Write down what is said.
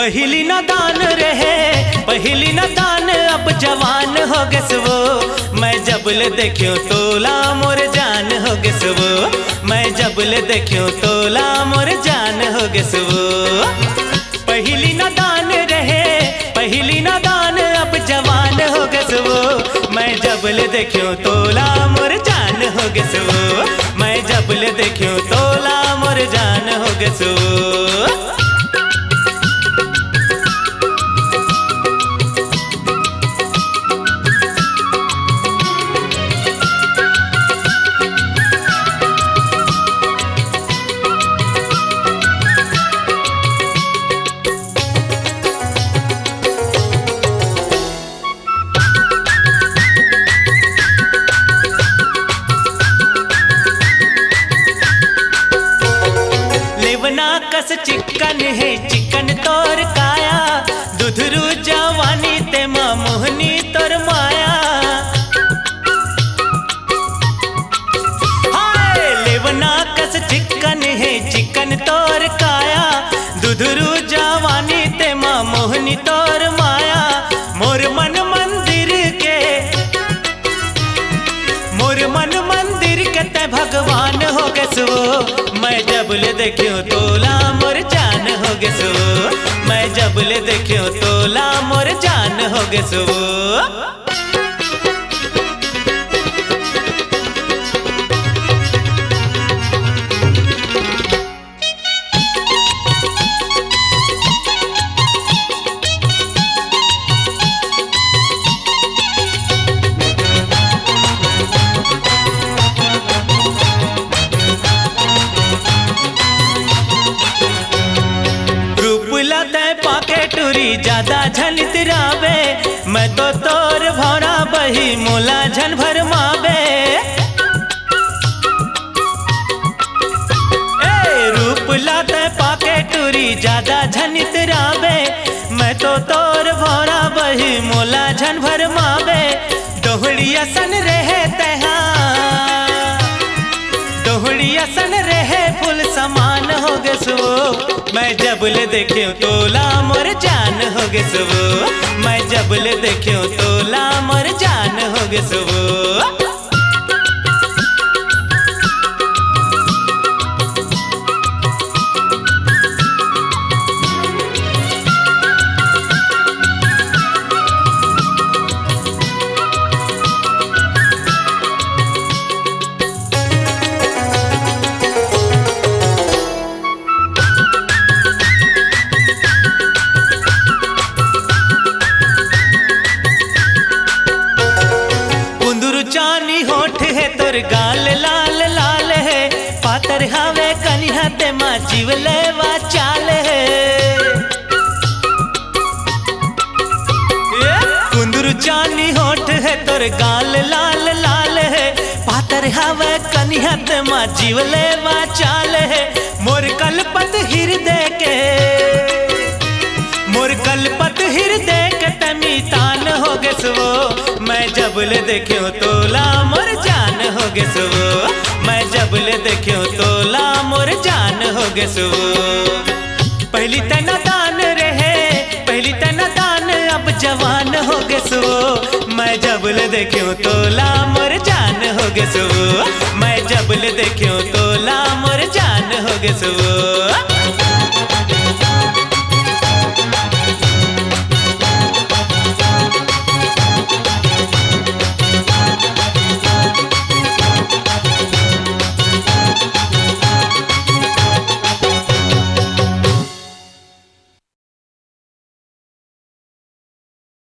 पहली न दान रहे पहली न दान अब जवान हो गए वो। मैं जबले देखियो तोला मोर जान हो गए वो। मैं जबले देखियो तोला मोर जान हो गए वो। पहली न दान रहे पहली न दान अब जवान हो गए वो। मैं जबले देखियो तोला मोर जान हो गए वो। मैं जबले देखियो तोला मोर जान हो गए वो। कस चिकन है चिकन तोर काया दुधरू जवानी ते माँ मोहनी तोर माया। हाय लेवना कस चिकन है चिकन तोर काया दुधरू जवानी ते माँ मोहनी तोर माया। मोर मन मंदिर के ते भगवान हो गए सो। मैं जबले देखियो तोला मोर जान हो गए सो। मैं जबले देखियो तोला मोर जान हो गए सो। टूरी ज्यादा झनित रावे मैं तो तोर भौरा बही मोला झन भर मावे। ए रूप लाते पाके टूरी ज्यादा झनित रावे मैं तो तोर भौरा बही मोला झन भर मावे। दोहड़िया सन रहे तहा दोहड़िया सन रहे फुल समान हो गए सो। मैं जबले देखियो तोला मोर जान हो गए सो। मैं जबले देखियो तोला मोर जान हो गए सो। चानी होठ है तोर गाल लाल लाल है पातर हावे कन्हा ते माँ जीवले वा चाल है। कुंदरू चानी होठ है तोर गाल लाल लाल है पातर हावे कन्हा ते माँ जीवले वा चाल है। मोर कलपत हृदय के मोर कलपत हृदय के तमी तान हो गए सो। मैं जबले देखियो तोला मोर जान हो गए सो। मैं जबले देखियो तोला मोर जान हो गए सो। पहली तना दान रहे पहली तना दान अब जवान हो गए सो। मैं जबले देखियो तोला मोर जान हो गए सो। मैं जबले देखियो तोला मोर जान हो गए सो।